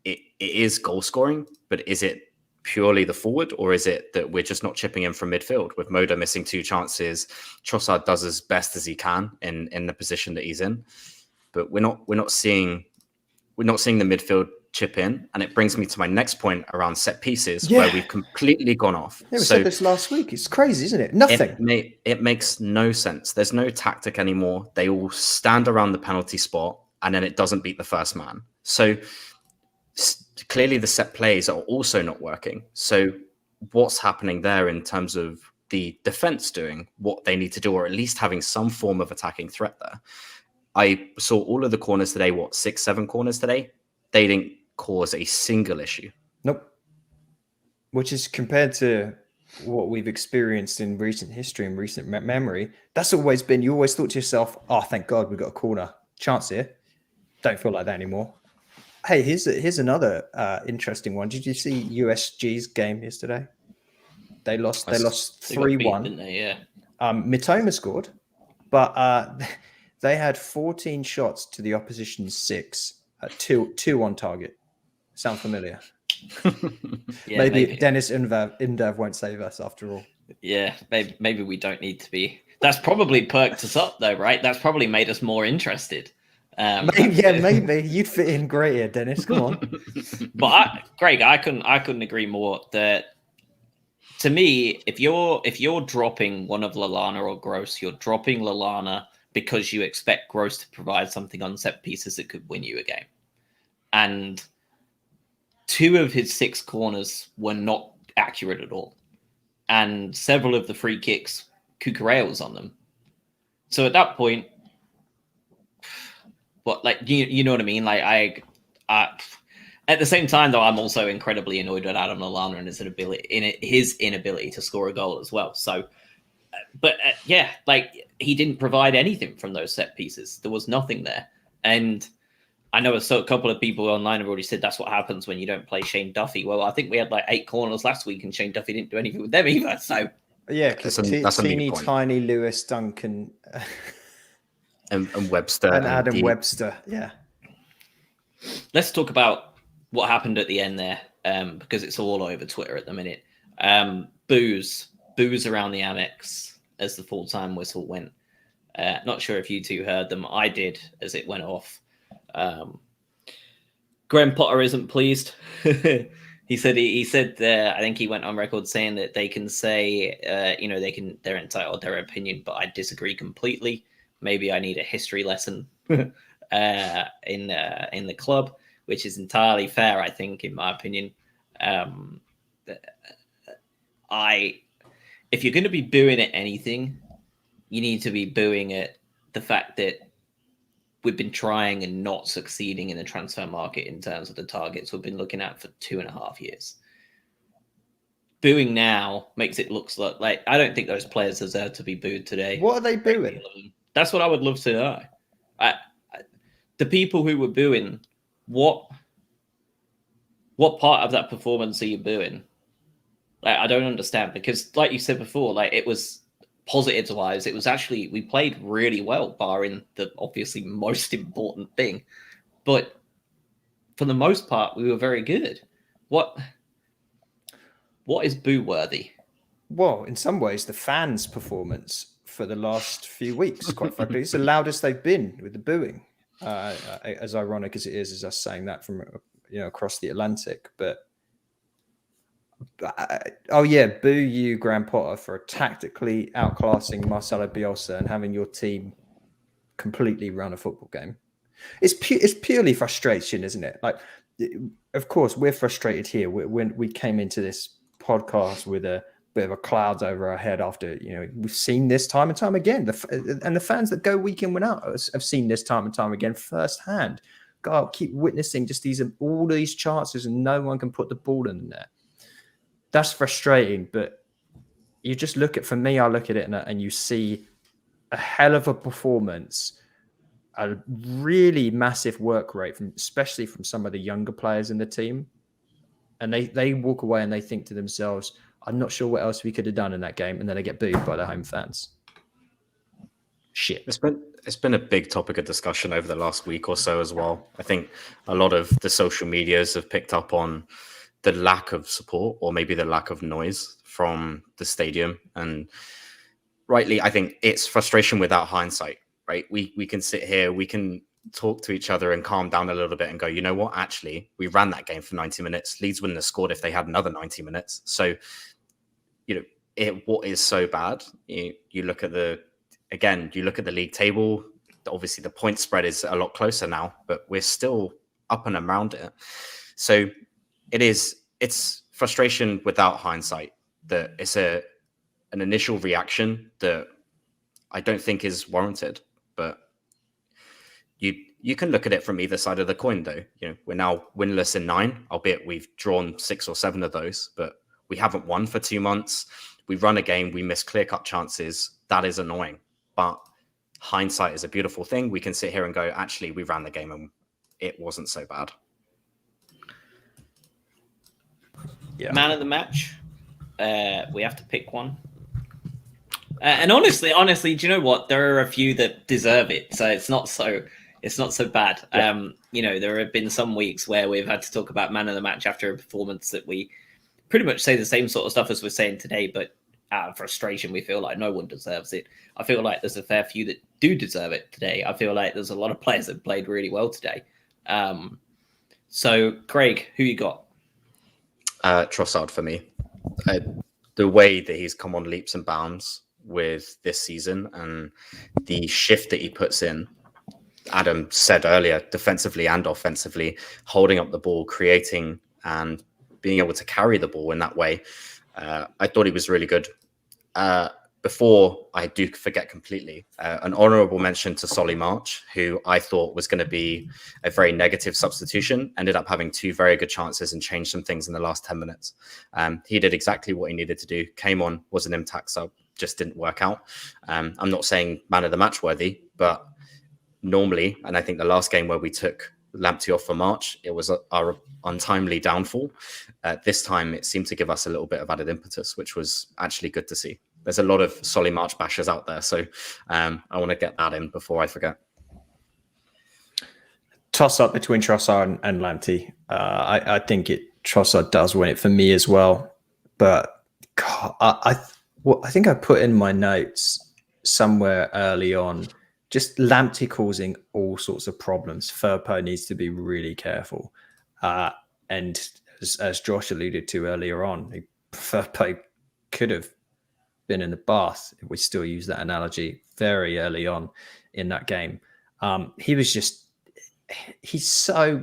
it is goal scoring, but is it purely the forward, or is it that we're just not chipping in from midfield? With Moda missing 2 chances, Trossard does as best as he can in the position that he's in, but we're not seeing the midfield chip in. And it brings me to my next point around set pieces, where we've completely gone off. Yeah, we said this last week. It's crazy, isn't it? Nothing. It makes no sense. There's no tactic anymore. They all stand around the penalty spot, and then it doesn't beat the first man. So clearly the set plays are also not working. So what's happening there in terms of the defense doing what they need to do, or at least having some form of attacking threat there? I saw all of the corners today, 6, 7 corners today. They didn't cause a single issue. Nope. Which is, compared to what we've experienced in recent history and recent memory, that's always been, you always thought to yourself, oh, thank God we've got a corner chance here. Don't feel like that anymore. Hey, here's another interesting one. Did you see USG's game yesterday? They lost 3-1. Didn't they? Yeah. Mitoma scored, but they had 14 shots to the opposition's 6, 2 on target. Sound familiar? Yeah, maybe Dennis Indav won't save us after all. Yeah, maybe we don't need to be. That's probably perked us up, though, right? That's probably made us more interested. Maybe you'd fit in great here, Dennis. Come on. But Greg, I couldn't agree more. That, to me, if you're dropping one of Lallana or Gross, you're dropping Lallana because you expect Gross to provide something on set pieces that could win you a game. And 2 of his 6 corners were not accurate at all. And several of the free kicks, Cucurella was on them. So at that point, you know what I mean? Like, I at the same time, though, I'm also incredibly annoyed at Adam Lallana and his inability to score a goal as well. So, he didn't provide anything from those set pieces. There was nothing there. And I know a couple of people online have already said that's what happens when you don't play Shane Duffy. Well, I think we had 8 corners last week, and Shane Duffy didn't do anything with them either. So yeah, because teeny tiny Lewis Duncan and Webster and Adam Webster. Yeah. Let's talk about what happened at the end there, because it's all over Twitter at the minute. Boos around the Amex as the full-time whistle went. Not sure if you two heard them. I did, as it went off. Graham Potter isn't pleased. He said I think he went on record saying that they can say they're entitled to their opinion, but I disagree completely. Maybe I need a history lesson in the club, which is entirely fair, I think, in my opinion. If you're going to be booing at anything, you need to be booing at the fact that we've been trying and not succeeding in the transfer market in terms of the targets we've been looking at for 2.5 years. Booing now makes it look like I don't think those players deserve to be booed today. What are they booing? That's what I would love to know. The people who were booing, what part of that performance are you booing? I don't understand, because like you said before, it was positives wise, it was actually, we played really well, barring the obviously most important thing. But for the most part, we were very good. What is boo worthy? Well, in some ways, the fans' performance for the last few weeks, quite frankly, it's the loudest they've been with the booing. As ironic as it is us saying that from across the Atlantic, but boo you, Graham Potter, for tactically outclassing Marcelo Bielsa and having your team completely run a football game. It's purely frustration, isn't it? Of course, we're frustrated here. When we came into this podcast with a bit of a cloud over our head after, we've seen this time and time again. And the fans that go week in, week out have seen this time and time again firsthand. God, keep witnessing just all these chances and no one can put the ball in there. That's frustrating, but you just look at it and you see a hell of a performance, a really massive work rate, especially from some of the younger players in the team. And they walk away and they think to themselves, I'm not sure what else we could have done in that game. And then they get booed by their home fans. shit. It's been a big topic of discussion over the last week or so as well. I think a lot of the social medias have picked up on the lack of support or maybe the lack of noise from the stadium. And rightly, I think it's frustration without hindsight, right? We can sit here, we can talk to each other and calm down a little bit and go, you know what, actually, we ran that game for 90 minutes. Leeds wouldn't have scored if they had another 90 minutes. So, what is so bad, you look at the league table. Obviously, the point spread is a lot closer now, but we're still up and around it. So it's frustration without hindsight. That it's an initial reaction that I don't think is warranted. But you can look at it from either side of the coin, though. We're now winless in 9, albeit we've drawn 6 or 7 of those, but we haven't won for 2 months. We run a game, we miss clear-cut chances. That is annoying. But hindsight is a beautiful thing. We can sit here and go, actually, we ran the game and it wasn't so bad. Yeah. Man of the match. We have to pick one. And honestly, do you know what? There are a few that deserve it, so it's not so bad. Yeah. There have been some weeks where we've had to talk about man of the match after a performance that we pretty much say the same sort of stuff as we're saying today, but out of frustration, we feel like no one deserves it. I feel like there's a fair few that do deserve it today. I feel like there's a lot of players that played really well today. So, Craig, who you got? Trossard for me. The way that he's come on leaps and bounds with this season and the shift that he puts in, Adam said earlier, defensively and offensively, holding up the ball, creating and being able to carry the ball in that way. I thought he was really good. Before I do forget completely, an honourable mention to Solly March, who I thought was going to be a very negative substitution, ended up having 2 very good chances and changed some things in the last 10 minutes. He did exactly what he needed to do, came on, was an impact sub, just didn't work out. I'm not saying man of the match worthy, but normally, and I think the last game where we took Lamptey off for March, it was our untimely downfall. This time, it seemed to give us a little bit of added impetus, which was actually good to see. There's a lot of Solly March bashers out there, so I want to get that in before I forget. Toss up between Trossard and Lamptey. I think Trossard does win it for me as well, but God, I think I put in my notes somewhere early on, just Lamptey causing all sorts of problems. Firpo needs to be really careful. And as Josh alluded to earlier on, Firpo could have been in the bath, if we still use that analogy, very early on in that game. He's so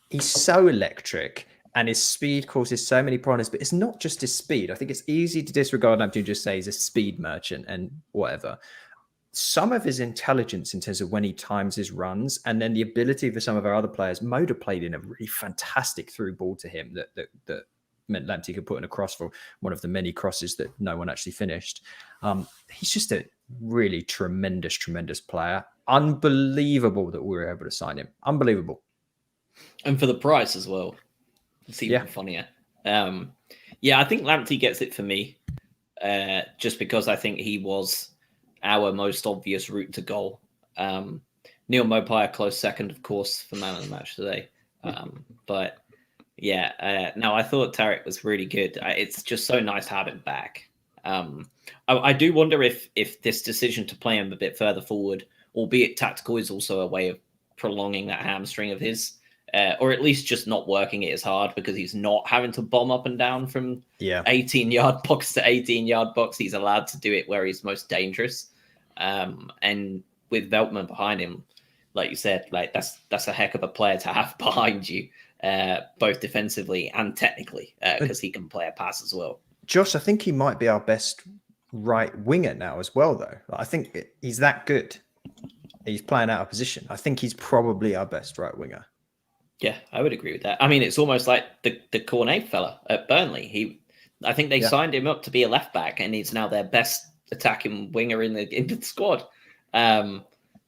electric, and his speed causes so many problems, but it's not just his speed. I think it's easy to disregard him to just say he's a speed merchant and whatever. Some of his intelligence in terms of when he times his runs, and then the ability for some of our other players. Moda played in a really fantastic through ball to him that meant Lamptey could put in a cross for one of the many crosses that no one actually finished. He's just a really tremendous player. Unbelievable that we were able to sign him. Unbelievable. And for the price as well. It's even funnier. I think Lamptey gets it for me, just because I think he was our most obvious route to goal. Neil Maupay a close second, of course, for man of the match today. But no, I thought Tarek was really good. It's just so nice to have him back. I do wonder if this decision to play him a bit further forward, albeit tactical, is also a way of prolonging that hamstring of his, or at least just not working it as hard because he's not having to bomb up and down from 18-yard box to 18-yard box. He's allowed to do it where he's most dangerous. And with Veltman behind him, like you said, like that's a heck of a player to have behind you, both defensively and technically, because he can play a pass as well. Josh, I think he might be our best right winger now as well, though. I think he's that good. He's playing out of position. I think he's probably our best right winger. Yeah, I would agree with that. I mean, it's almost like the Cornet fella at Burnley. I think they signed him up to be a left back, and he's now their best attacking winger in the squad.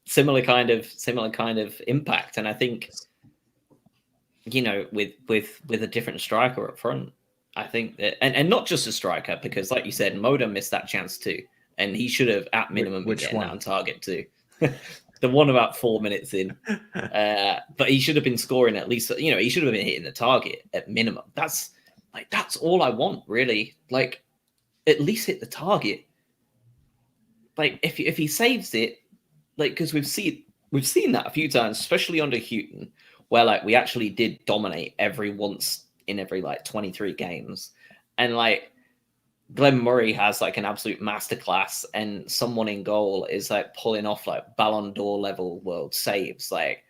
Similar kind of impact, and I think with a different striker up front, I think that, and not just a striker, because like you said, Moda missed that chance too. and he should have at minimum been Which getting one? that on target too. The one about 4 minutes in, but he should have been scoring at least. He should have been hitting the target at minimum. That's all I want, really. Like, at least hit the target. Like, if he saves it, like, because we've seen that a few times, especially under Houghton, where like we actually did dominate every 23 games, and like Glenn Murray has like an absolute masterclass, and someone in goal is like pulling off like Ballon d'Or level world saves, like,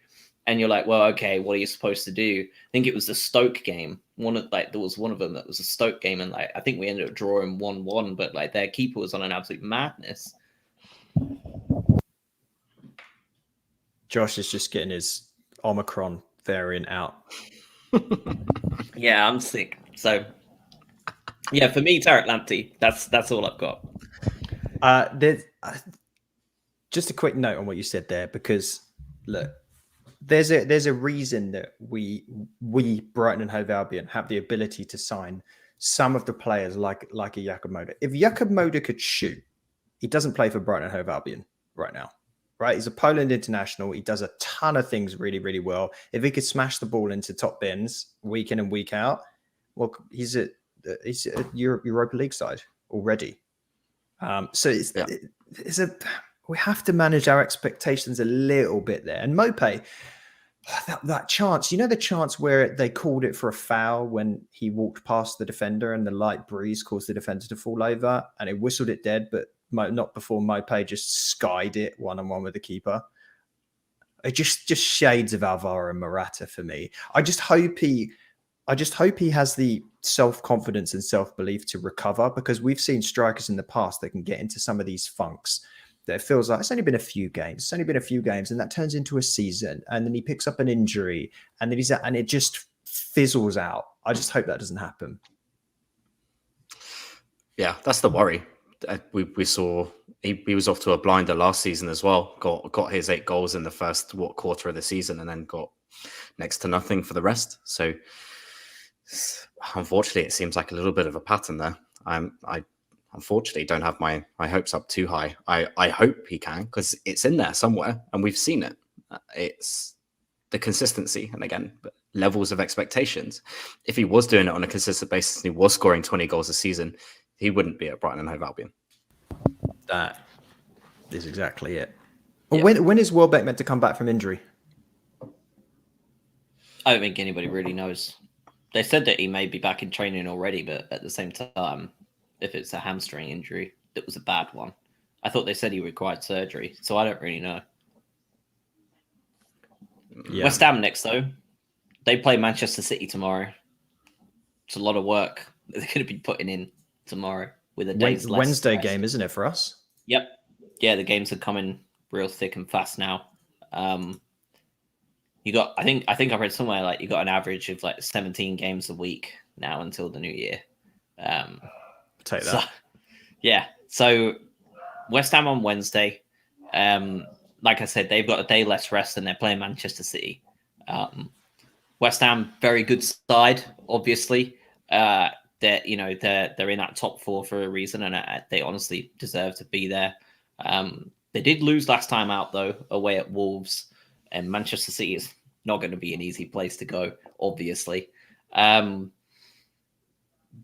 and you're like, well, okay, what are you supposed to do? I think it was the Stoke game. There was one of them that was a Stoke game, and like I think we ended up drawing 1-1, but like their keeper was on an absolute madness. Josh is just getting his Omicron variant out. Yeah, I'm sick. So yeah, for me, Tarek Lamptey, that's all I've got. There's just a quick note on what you said there, because look, there's a reason that we Brighton and Hove Albion have the ability to sign some of the players like a Jakob Moder. If Jakob Moder could shoot, he doesn't play for Brighton and Hove Albion right now. Right, he's a Poland international. He does a ton of things really, really well. If he could smash the ball into top bins week in and week out, well, he's a Europa League side already. So we have to manage our expectations a little bit there. And Mopé, that chance, the chance where they called it for a foul when he walked past the defender and the light breeze caused the defender to fall over, and it whistled it dead, but not before Mopé just skied it one-on-one with the keeper. It just shades of Alvaro Morata for me. I just hope he has the self-confidence and self-belief to recover, because we've seen strikers in the past that can get into some of these funks that it feels like it's only been a few games. And that turns into a season, and then he picks up an injury, and then and it just fizzles out. I just hope that doesn't happen. Yeah, that's the worry. We saw he was off to a blinder last season as well. Got his 8 goals in the first quarter of the season, and then got next to nothing for the rest. So unfortunately, it seems like a little bit of a pattern there. I unfortunately don't have my hopes up too high. I hope he can, because it's in there somewhere, and we've seen it. It's the consistency, and again, levels of expectations. If he was doing it on a consistent basis and he was scoring 20 goals a season, he wouldn't be at Brighton and Hove Albion. That is exactly it. Yeah. When is Welbeck meant to come back from injury? I don't think anybody really knows. They said that he may be back in training already, but at the same time, if it's a hamstring injury, that was a bad one. I thought they said he required surgery, so I don't really know. Yeah. West Ham next, though. They play Manchester City tomorrow. It's a lot of work they're going to be putting in tomorrow with a day's less Wednesday rest. game, isn't it, for us? Yep. Yeah, the games are coming real thick and fast now. You got, I think I read somewhere like you got an average of like 17 games a week now until the new year. Take that. So, yeah. So West Ham on Wednesday. Like I said, they've got a day less rest and they're playing Manchester City. West Ham, very good side, obviously. They're in that top 4 for a reason, and they honestly deserve to be there. They did lose last time out, though, away at Wolves, and Manchester City is not going to be an easy place to go, obviously.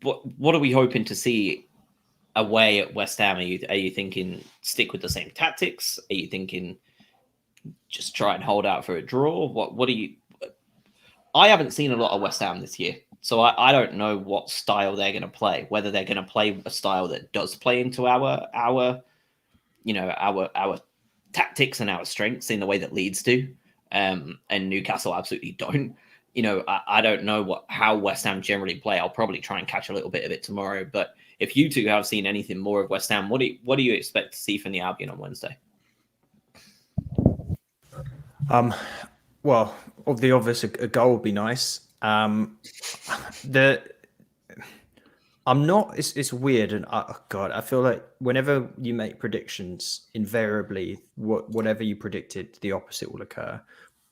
What are we hoping to see away at West Ham? Are you thinking stick with the same tactics? Are you thinking just try and hold out for a draw? What are you? I haven't seen a lot of West Ham this year, so I don't know what style they're going to play. Whether they're going to play a style that does play into our tactics and our strengths in the way that Leeds do, and Newcastle absolutely don't. I don't know how West Ham generally play. I'll probably try and catch a little bit of it tomorrow. But if you two have seen anything more of West Ham, what do you expect to see from the Albion on Wednesday? Well, of the obvious, a goal would be nice. I'm not. It's weird, and I feel like whenever you make predictions, invariably, whatever you predicted, the opposite will occur.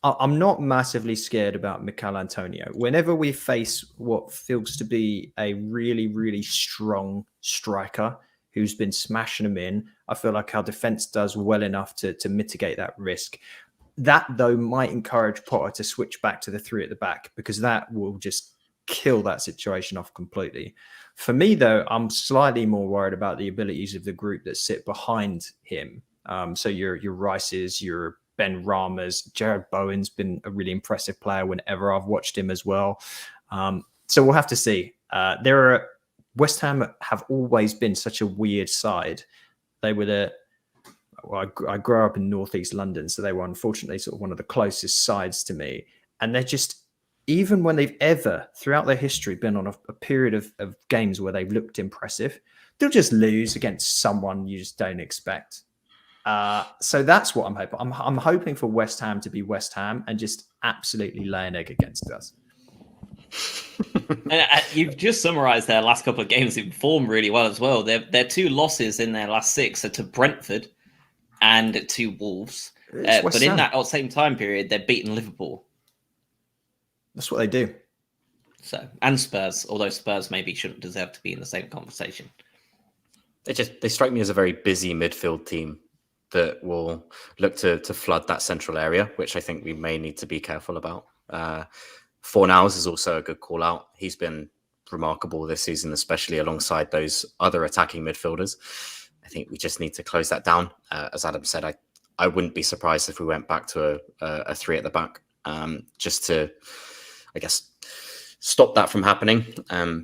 I'm not massively scared about Mikel Antonio. Whenever we face what feels to be a really, really strong striker who's been smashing them in. I feel like our defense does well enough to mitigate that risk. That, though, might encourage Potter to switch back to the 3 at the back, because that will just kill that situation off completely. For me, though, I'm slightly more worried about the abilities of the group that sit behind him. So your Rices, your Ben Ramas, Jared Bowen's been a really impressive player whenever I've watched him as well. So we'll have to see. West Ham have always been such a weird side. They were I grew up in northeast London, so they were unfortunately sort of one of the closest sides to me. And they're just, even when they've ever, throughout their history, been on a period of games where they've looked impressive, they'll just lose against someone you just don't expect. So that's what I'm hoping. I'm hoping for West Ham to be West Ham and just absolutely lay an egg against us. And you've just summarised their last couple of games in form really well as well. Their 2 losses in their last 6 are to Brentford and to Wolves. But in that same time period, they're beating Liverpool. That's what they do. So, and Spurs, although Spurs maybe shouldn't deserve to be in the same conversation. They strike me as a very busy midfield team that will look to flood that central area, which I think we may need to be careful about. Fornals is also a good call out. He's been remarkable this season, especially alongside those other attacking midfielders. I think we just need to close that down. As Adam said, I wouldn't be surprised if we went back to a 3 at the back, just to, I guess, stop that from happening.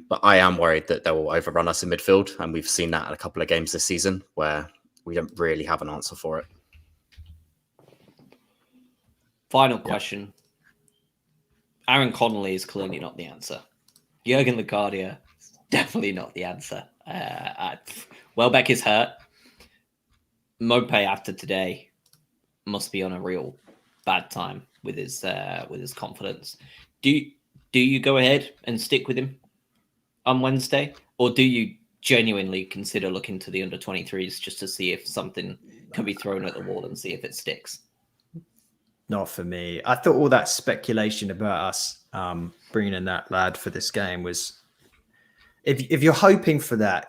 But I am worried that they will overrun us in midfield, and we've seen that in a couple of games this season where we don't really have an answer for it. Final question. Aaron Connolly is clearly not the answer. Jurgen Lagardia is definitely not the answer. Welbeck is hurt. Mopé after today must be on a real bad time with his confidence. Do you go ahead and stick with him on Wednesday, or do you genuinely consider looking to the under-23s just to see if something can be thrown at the wall and see if it sticks? Not for me. I thought all that speculation about us bringing in that lad for this game was, if you're hoping for that,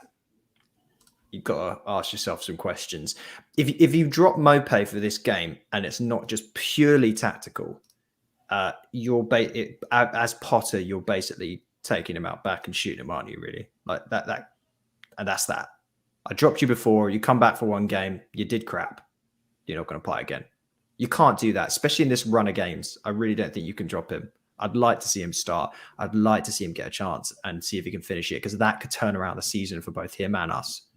you've got to ask yourself some questions. If you drop Mopé for this game and it's not just purely tactical, as Potter, you're basically taking him out back and shooting him, aren't you? Really, like that, and that's that. I dropped you before. You come back for one game. You did crap. You're not going to play again. You can't do that, especially in this run of games. I really don't think you can drop him. I'd like to see him start. I'd like to see him get a chance and see if he can finish it, because that could turn around the season for both him and us.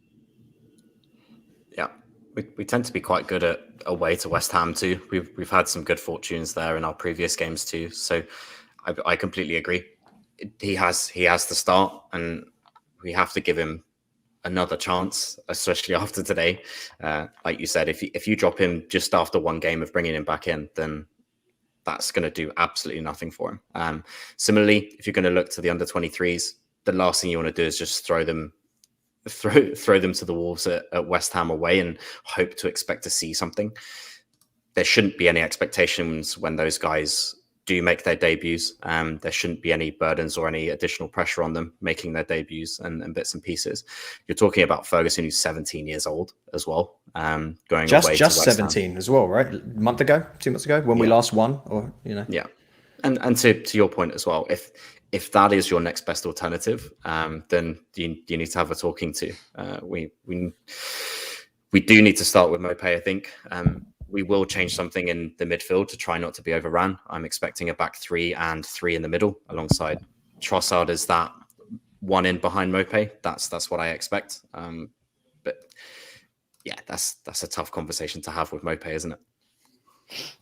Yeah, we tend to be quite good at away to West Ham too. We've had some good fortunes there in our previous games too. So I completely agree. He has to start, and we have to give him another chance, especially after today. Like you said, if you drop him just after one game of bringing him back in, then that's going to do absolutely nothing for him. Similarly, if you're going to look to the under-23s, the last thing you want to do is just throw them to the wolves at West Ham away and hope to expect to see something. There shouldn't be any expectations when those guys do make their debuts. There shouldn't be any burdens or any additional pressure on them making their debuts and bits and pieces. You're talking about Ferguson, who's 17 years old as well, going away just to West 17 Ham as well, right? A month ago, 2 months ago, when we last won, or yeah. And to your point as well, if that is your next best alternative, then you need to have a talking to. We do need to start with Mopé, I think. We will change something in the midfield to try not to be overrun. I'm expecting a back 3 and 3 in the middle alongside Trossard as that one in behind Mopé. That's what I expect. But yeah, that's a tough conversation to have with Mopé, isn't it?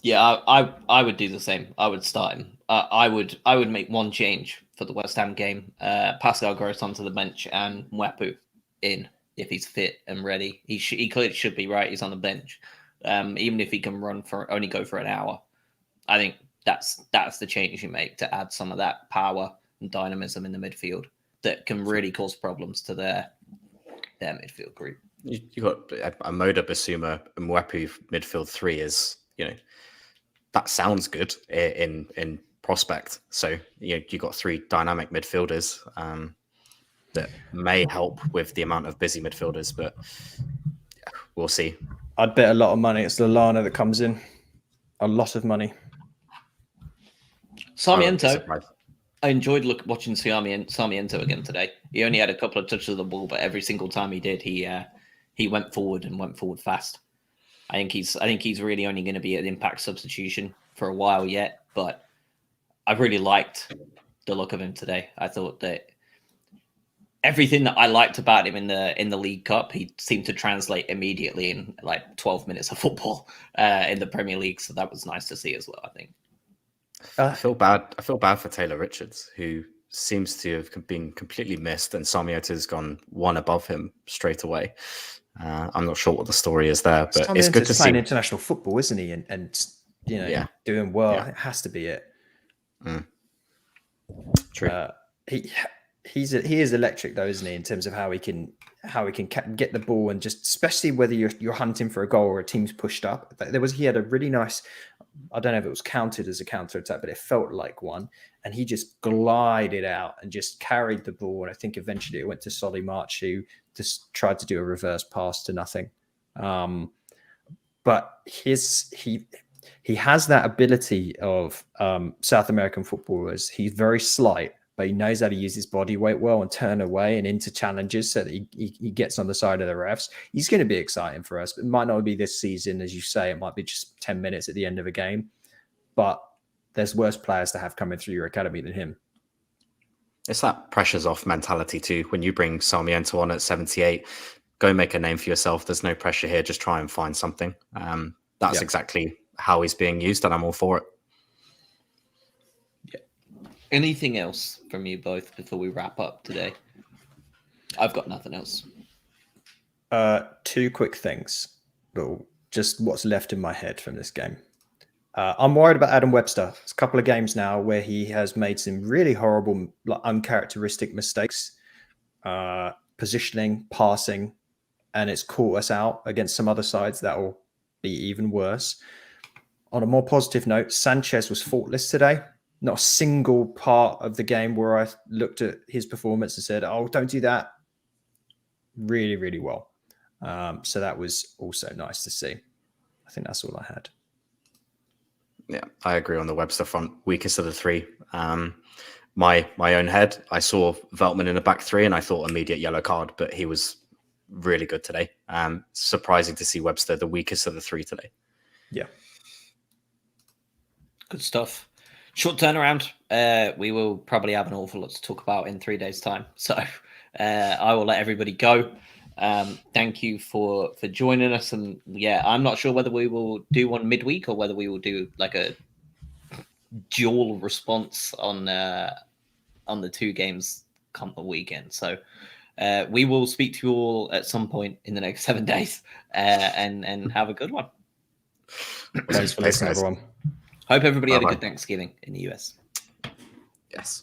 Yeah, I would do the same. I would start him. I would make one change for the West Ham game. Pascal Gross onto the bench and Mwepu in if he's fit and ready. He clearly should be, right. He's on the bench. Even if he can only go for an hour, I think that's the change you make to add some of that power and dynamism in the midfield that can really cause problems to their midfield group. You got Amoda, Basuma, and Mwepu midfield 3 is, that sounds good in prospect. So you got 3 dynamic midfielders. that may help with the amount of busy midfielders, but we'll see. I'd bet a lot of money it's Lallana that comes in. A lot of money. Sarmiento. I enjoyed watching Sarmiento again today. He only had a couple of touches of the ball, but every single time he did, he went forward and went forward fast. I think he's really only going to be an impact substitution for a while yet, but I really liked the look of him today. I thought that everything that I liked about him in the League Cup, he seemed to translate immediately in like 12 minutes of football in the Premier League. So that was nice to see as well, I think. I feel bad for Taylor Richards, who seems to have been completely missed, and Sarmiento's gone one above him straight away. I'm not sure what the story is there, but it's good to see. Playing international football, isn't he? And doing well. Yeah. It has to be it. True. He is electric though, isn't he? In terms of how he can get the ball, and just especially whether you're hunting for a goal or a team's pushed up. He had a really nice. I don't know if it was counted as a counter attack, but it felt like one. And he just glided out and just carried the ball. And I think eventually it went to Solly March, who just tried to do a reverse pass to nothing. But he has that ability of South American footballers. He's very slight, but he knows how to use his body weight well and turn away and into challenges so that he gets on the side of the refs. He's going to be exciting for us. It might not be this season, as you say. It might be just 10 minutes at the end of a game. But there's worse players to have coming through your academy than him. It's that pressures off mentality too. When you bring Sarmiento on at 78, go make a name for yourself. There's no pressure here. Just try and find something. That's exactly how he's being used, and I'm all for it. Anything else from you both before we wrap up today? I've got nothing else. Two quick things. Well, just what's left in my head from this game. I'm worried about Adam Webster. It's a couple of games now where he has made some really horrible, uncharacteristic mistakes, positioning, passing, and it's caught us out against some other sides that will be even worse. On a more positive note, Sanchez was faultless today. Not a single part of the game where I looked at his performance and said, "Oh, don't do that." Really, really well. So that was also nice to see. I think that's all I had. Yeah, I agree on the Webster front. Weakest of the three. My own head, I saw Veltman in the back three and I thought immediate yellow card, but he was really good today. Surprising to see Webster the weakest of the three today. Yeah. Good stuff. Short turnaround. We will probably have an awful lot to talk about in 3 days' time. So I will let everybody go. Thank you for joining us. And yeah, I'm not sure whether we will do one midweek or whether we will do like a dual response on the two games come the weekend. So we will speak to you all at some point in the next 7 days and have a good one. Thanks for listening, everyone. Hope everybody had a good Thanksgiving in the US. Yes.